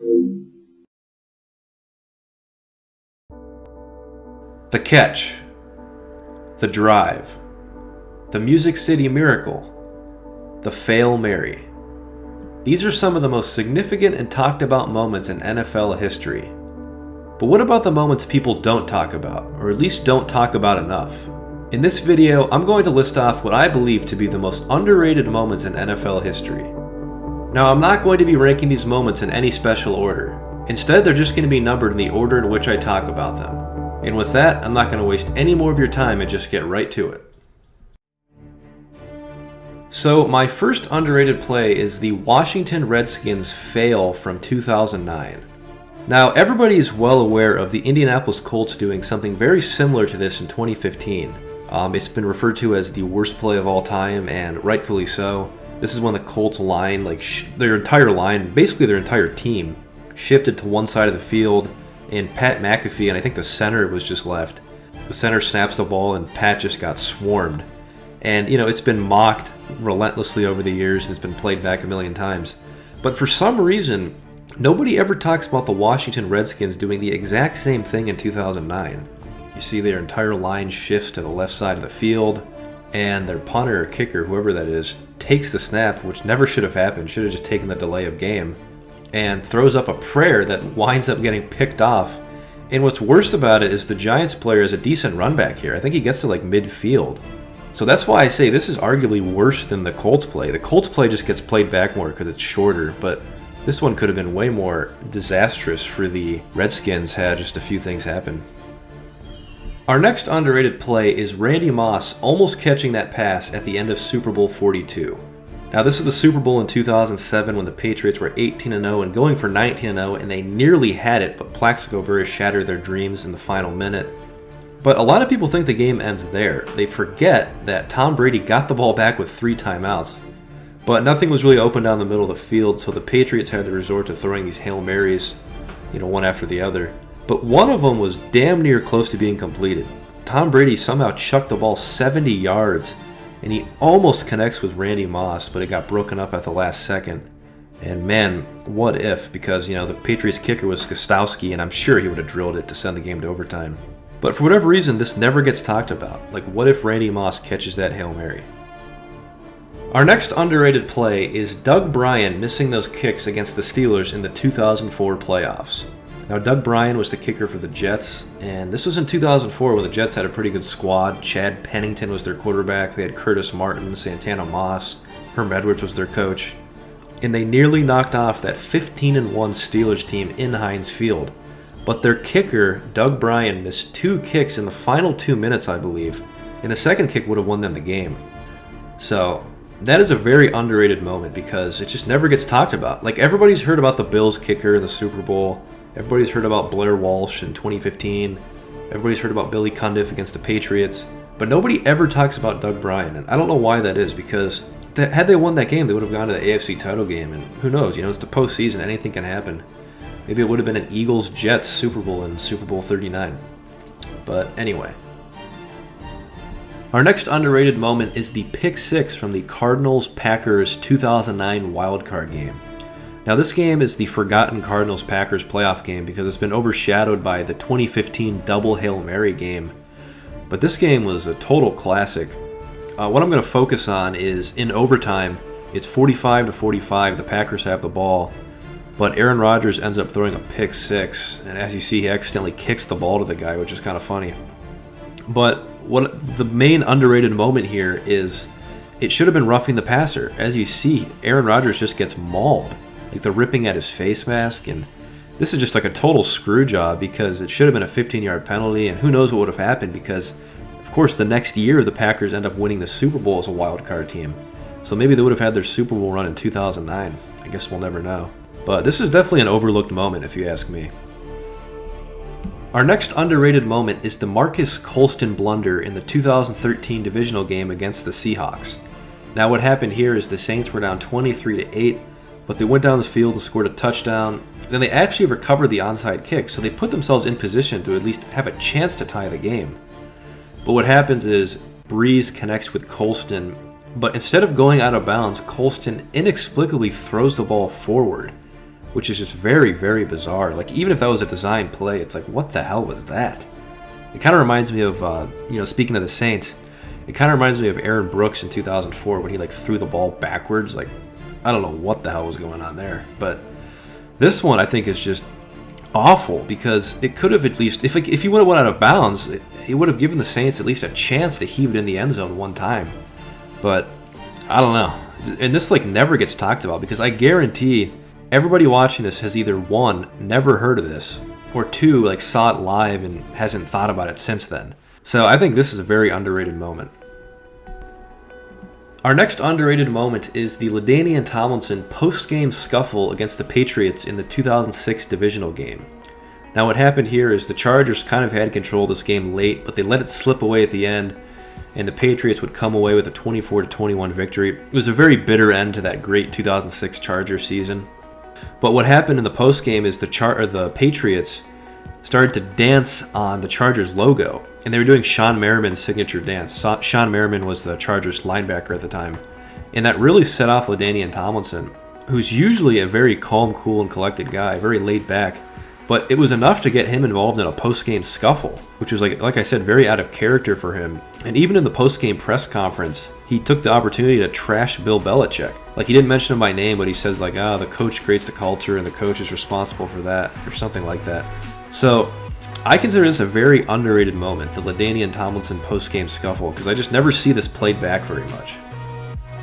The catch, the drive, the Music City Miracle, the Fail Mary. These are some of the most significant and talked about moments in NFL history. But what about the moments people don't talk about, or at least don't talk about enough? In this video, I'm going to list off what I believe to be the most underrated moments in NFL history. Now, I'm not going to be ranking these moments in any special order. Instead, they're just going to be numbered in the order in which I talk about them. And with that, I'm not going to waste any more of your time and just get right to it. So, my first underrated play is the Washington Redskins fail from 2009. Now, everybody is well aware of the Indianapolis Colts doing something very similar to this in 2015. It's been referred to as the worst play of all time, and rightfully so. This is when the Colts line, their entire line, basically their entire team, shifted to one side of the field, and Pat McAfee, and I think the center was just left. The center snaps the ball, and Pat just got swarmed. And, it's been mocked relentlessly over the years, and it's been played back a million times. But for some reason, nobody ever talks about the Washington Redskins doing the exact same thing in 2009. You see their entire line shifts to the left side of the field, and their punter or kicker, whoever that is, takes the snap, which never should have happened, should have just taken the delay of game, and throws up a prayer that winds up getting picked off. And what's worse about it is the Giants player is a decent run back here. I think he gets to midfield. So that's why I say this is arguably worse than the Colts play. The Colts play just gets played back more because it's shorter, but this one could have been way more disastrous for the Redskins had just a few things happen. Our next underrated play is Randy Moss almost catching that pass at the end of Super Bowl 42. Now, this is the Super Bowl in 2007 when the Patriots were 18-0 and going for 19-0, and they nearly had it, but Plaxico Burress shattered their dreams in the final minute. But a lot of people think the game ends there. They forget that Tom Brady got the ball back with 3 timeouts, but nothing was really open down the middle of the field, so the Patriots had to resort to throwing these Hail Marys, one after the other. But one of them was damn near close to being completed. Tom Brady somehow chucked the ball 70 yards, and he almost connects with Randy Moss, but it got broken up at the last second. And man, what if, because, the Patriots kicker was Gostowski, and I'm sure he would have drilled it to send the game to overtime. But for whatever reason, this never gets talked about. What if Randy Moss catches that Hail Mary? Our next underrated play is Doug Bryan missing those kicks against the Steelers in the 2004 playoffs. Now, Doug Bryan was the kicker for the Jets, and this was in 2004 when the Jets had a pretty good squad. Chad Pennington was their quarterback. They had Curtis Martin, Santana Moss, Herm Edwards was their coach. And they nearly knocked off that 15-1 Steelers team in Heinz Field. But their kicker, Doug Bryan, missed 2 kicks in the final 2 minutes, I believe, and the second kick would have won them the game. So that is a very underrated moment because it just never gets talked about. Everybody's heard about the Bills kicker in the Super Bowl. Everybody's heard about Blair Walsh in 2015. Everybody's heard about Billy Cundiff against the Patriots. But nobody ever talks about Doug Bryan, and I don't know why that is, because had they won that game, they would have gone to the AFC title game, and who knows, it's the postseason, anything can happen. Maybe it would have been an Eagles-Jets Super Bowl in Super Bowl 39. But anyway. Our next underrated moment is the pick 6 from the Cardinals-Packers 2009 wildcard game. Now, this game is the forgotten Cardinals-Packers playoff game because it's been overshadowed by the 2015 double Hail Mary game. But this game was a total classic. What I'm going to focus on is in overtime, it's 45-45, the Packers have the ball, but Aaron Rodgers ends up throwing a pick 6, and as you see, he accidentally kicks the ball to the guy, which is kind of funny. But what the main underrated moment here is it should have been roughing the passer. As you see, Aaron Rodgers just gets mauled. They're ripping at his face mask, and this is just a total screw job because it should have been a 15-yard penalty, and who knows what would have happened because, of course, the next year the Packers end up winning the Super Bowl as a wild card team. So maybe they would have had their Super Bowl run in 2009. I guess we'll never know. But this is definitely an overlooked moment if you ask me. Our next underrated moment is the Marcus Colston blunder in the 2013 divisional game against the Seahawks. Now what happened here is the Saints were down 23-8, but they went down the field and scored a touchdown. Then they actually recovered the onside kick, so they put themselves in position to at least have a chance to tie the game. But what happens is Breeze connects with Colston, but instead of going out of bounds, Colston inexplicably throws the ball forward. which is just very, very bizarre. Like, even if that was a design play, it's like, what the hell was that? It kind of reminds me of, speaking of the Saints, it kind of reminds me of Aaron Brooks in 2004 when he like threw the ball backwards. Like, I don't know what the hell was going on there. But this one I think is just awful because it could have at least, if he would have went out of bounds, it would have given the Saints at least a chance to heave it in the end zone one time. But I don't know. And this like never gets talked about because I guarantee everybody watching this has either one, never heard of this, or two, like saw it live and hasn't thought about it since then. So I think this is a very underrated moment. Our next underrated moment is the LaDainian Tomlinson post-game scuffle against the Patriots in the 2006 divisional game. Now what happened here is the Chargers kind of had control of this game late, but they let it slip away at the end, and the Patriots would come away with a 24-21 victory. It was a very bitter end to that great 2006 Chargers season. But what happened in the post-game is the Patriots started to dance on the Chargers logo, and they were doing Sean Merriman's signature dance. Sean Merriman was the Chargers linebacker at the time, and that really set off LaDainian Tomlinson, who's usually a very calm, cool, and collected guy, very laid back. But it was enough to get him involved in a post-game scuffle, which was, like I said, very out of character for him. And even in the post-game press conference, he took the opportunity to trash Bill Belichick. Like, he didn't mention him by name, but he says, like, the coach creates the culture and the coach is responsible for that, or something like that. So I consider this a very underrated moment, the LaDainian Tomlinson post-game scuffle, because I just never see this played back very much.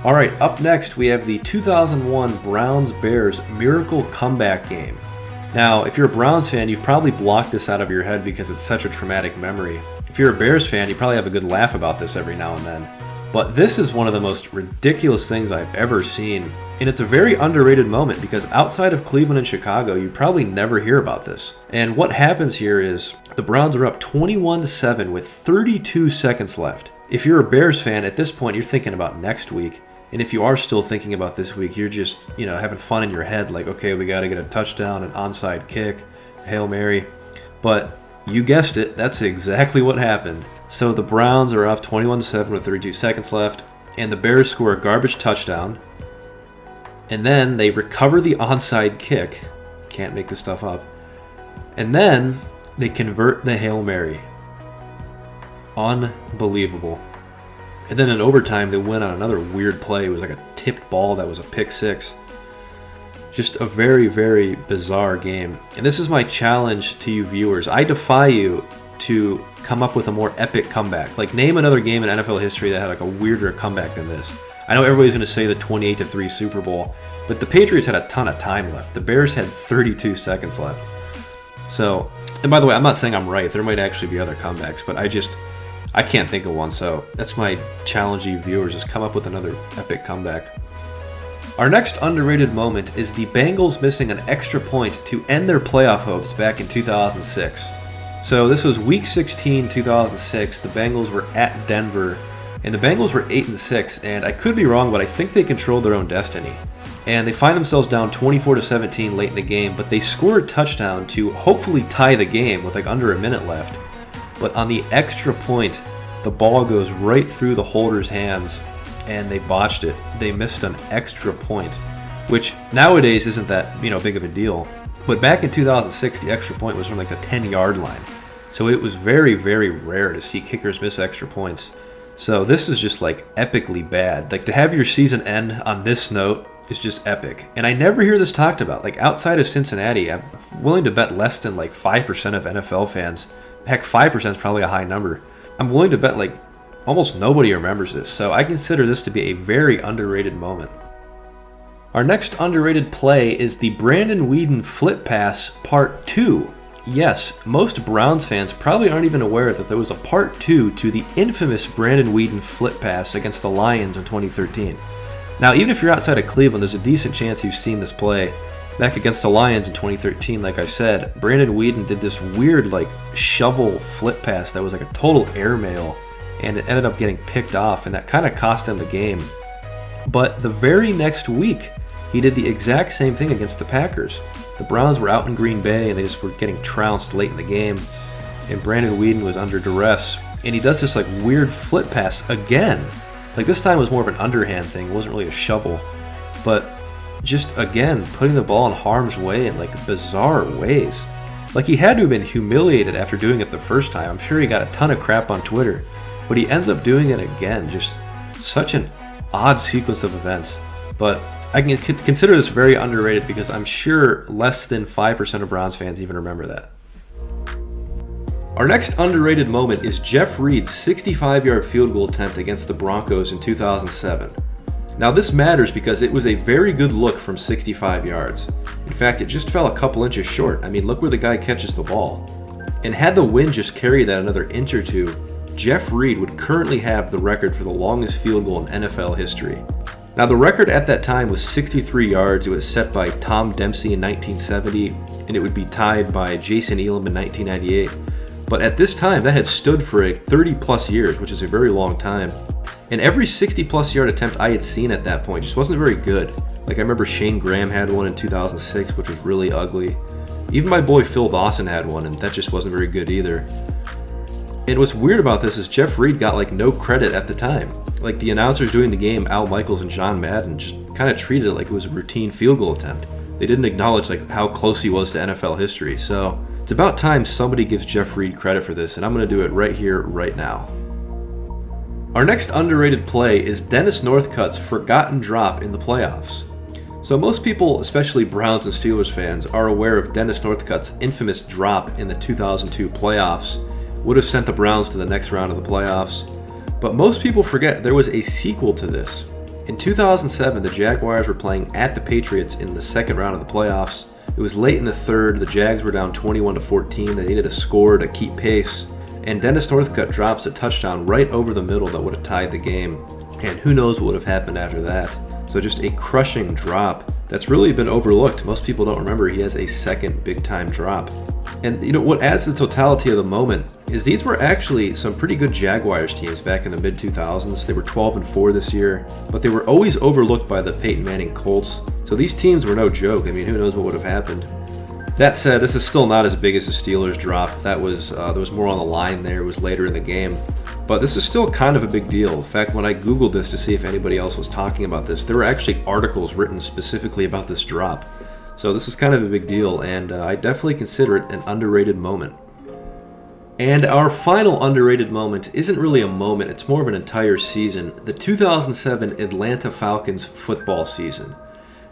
All right, up next, we have the 2001 Browns-Bears Miracle Comeback game. Now, if you're a Browns fan, you've probably blocked this out of your head because it's such a traumatic memory. If you're a Bears fan, you probably have a good laugh about this every now and then. But this is one of the most ridiculous things I've ever seen. And it's a very underrated moment because outside of Cleveland and Chicago, you probably never hear about this. And what happens here is the Browns are up 21-7 with 32 seconds left. If you're a Bears fan, at this point, you're thinking about next week. And if you are still thinking about this week, you're just, having fun in your head, like, okay, we got to get a touchdown, an onside kick, Hail Mary. But you guessed it, that's exactly what happened. So the Browns are up 21-7 with 32 seconds left, and the Bears score a garbage touchdown. And then they recover the onside kick. Can't make this stuff up. And then they convert the Hail Mary. Unbelievable. And then in overtime, they went on another weird play. It was like a tipped ball that was a pick six. Just a very, very bizarre game. And this is my challenge to you viewers. I defy you to come up with a more epic comeback. Like, name another game in NFL history that had like a weirder comeback than this. I know everybody's going to say the 28-3 Super Bowl, but the Patriots had a ton of time left. The Bears had 32 seconds left. So, and by the way, I'm not saying I'm right. There might actually be other comebacks, but I can't think of one. So that's my challenge to you viewers, is come up with another epic comeback. Our next underrated moment is the Bengals missing an extra point to end their playoff hopes back in 2006. So this was Week 16, 2006. The Bengals were at Denver, and the Bengals were 8-6, and I could be wrong, but I think they controlled their own destiny. And they find themselves down 24-17 late in the game, but they score a touchdown to hopefully tie the game with like under a minute left. But on the extra point, the ball goes right through the holder's hands, and they botched it. They missed an extra point, which nowadays isn't that big of a deal. But back in 2006, the extra point was from like the 10-yard line. So it was very, very rare to see kickers miss extra points. So this is just like epically bad. Like, to have your season end on this note is just epic. And I never hear this talked about. Like, outside of Cincinnati, I'm willing to bet less than like 5% of NFL fans. Heck, 5% is probably a high number. I'm willing to bet like almost nobody remembers this. So I consider this to be a very underrated moment. Our next underrated play is the Brandon Weeden flip pass part 2. Yes, most Browns fans probably aren't even aware that there was a part 2 to the infamous Brandon Weeden flip pass against the Lions in 2013. Now, even if you're outside of Cleveland, there's a decent chance you've seen this play. Back against the Lions in 2013, like I said, Brandon Weeden did this weird like shovel flip pass that was like a total airmail, and it ended up getting picked off, and that kind of cost him the game. But the very next week, he did the exact same thing against the Packers. The Browns were out in Green Bay, and they just were getting trounced late in the game, and Brandon Weeden was under duress, and he does this like weird flip pass again. Like, this time was more of an underhand thing. It wasn't really a shovel, but just, again, putting the ball in harm's way in like bizarre ways. Like, he had to have been humiliated after doing it the first time. I'm sure he got a ton of crap on Twitter, but he ends up doing it again. Just such an odd sequence of events. But I can consider this very underrated because I'm sure less than 5% of Browns fans even remember that. Our next underrated moment is Jeff Reed's 65-yard field goal attempt against the Broncos in 2007. Now, this matters because it was a very good look from 65 yards. In fact, it just fell a couple inches short. I mean, look where the guy catches the ball. And had the wind just carried that another inch or two, Jeff Reed would currently have the record for the longest field goal in NFL history. Now, the record at that time was 63 yards. It was set by Tom Dempsey in 1970, and it would be tied by Jason Elam in 1998. But at this time, that had stood for a 30-plus years, which is a very long time. And every 60-plus yard attempt I had seen at that point just wasn't very good. Like, I remember Shane Graham had one in 2006, which was really ugly. Even my boy Phil Dawson had one, and that just wasn't very good either. And what's weird about this is Jeff Reed got like no credit at the time. Like, the announcers doing the game, Al Michaels and John Madden, just kind of treated it like it was a routine field goal attempt. They didn't acknowledge like how close he was to NFL history. So it's about time somebody gives Jeff Reed credit for this, and I'm going to do it right here, right now. Our next underrated play is Dennis Northcutt's forgotten drop in the playoffs. So most people, especially Browns and Steelers fans, are aware of Dennis Northcutt's infamous drop in the 2002 playoffs. Would have sent the Browns to the next round of the playoffs. But most people forget there was a sequel to this. In 2007, the Jaguars were playing at the Patriots in the second round of the playoffs. It was late in the third. The Jags were down 21-14. They needed a score to keep pace. And Dennis Northcutt drops a touchdown right over the middle that would have tied the game. And who knows what would have happened after that. So just a crushing drop that's really been overlooked. Most people don't remember he has a second big-time drop. And you know what adds to the totality of the moment is these were actually some pretty good Jaguars teams back in the mid-2000s. They were 12-4 this year, but they were always overlooked by the Peyton Manning Colts. So these teams were no joke. I mean, who knows what would have happened. That said, this is still not as big as the Steelers drop. That was there was more on the line there. It was later in the game. But this is still kind of a big deal. In fact, when I Googled this to see if anybody else was talking about this, there were actually articles written specifically about this drop. So this is kind of a big deal, and I definitely consider it an underrated moment. And our final underrated moment isn't really a moment, it's more of an entire season, the 2007 Atlanta Falcons football season.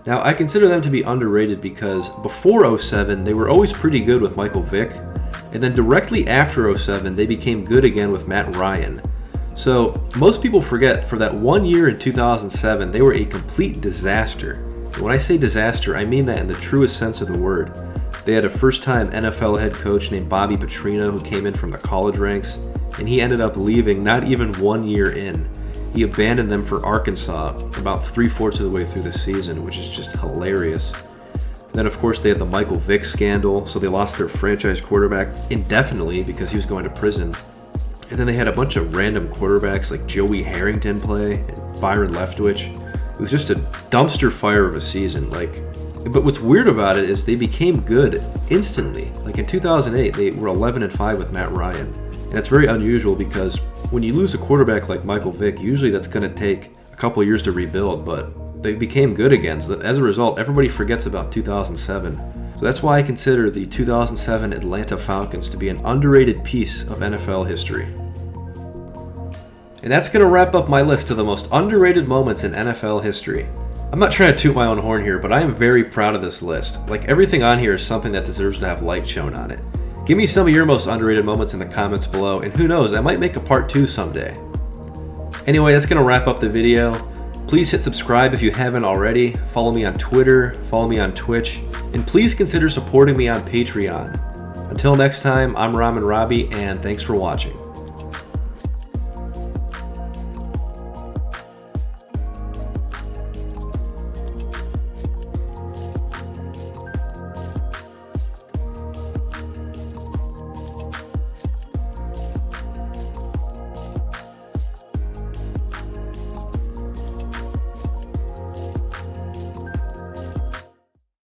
Now, I consider them to be underrated because before 07, they were always pretty good with Michael Vick, and then directly after 07, they became good again with Matt Ryan. So, most people forget, for that 1 year in 2007, they were a complete disaster. And when I say disaster, I mean that in the truest sense of the word. They had a first-time NFL head coach named Bobby Petrino who came in from the college ranks, and he ended up leaving not even 1 year in. He abandoned them for Arkansas about 3/4 of the way through the season, which is just hilarious. Then, of course, they had the Michael Vick scandal, so they lost their franchise quarterback indefinitely because he was going to prison. And then they had a bunch of random quarterbacks like Joey Harrington play and Byron Leftwich. It was just a dumpster fire of a season. But what's weird about it is they became good instantly. Like in 2008, they were 11-5 with Matt Ryan. And that's very unusual because when you lose a quarterback like Michael Vick, usually that's going to take a couple of years to rebuild, but they became good again. So as a result, everybody forgets about 2007. So that's why I consider the 2007 Atlanta Falcons to be an underrated piece of NFL history. And that's going to wrap up my list of the most underrated moments in NFL history. I'm not trying to toot my own horn here, but I am very proud of this list. Like, everything on here is something that deserves to have light shown on it. Give me some of your most underrated moments in the comments below, and who knows, I might make a part 2 someday. Anyway, that's going to wrap up the video. Please hit subscribe if you haven't already. Follow me on Twitter, follow me on Twitch, and please consider supporting me on Patreon. Until next time, I'm Ramen Robbie, and thanks for watching.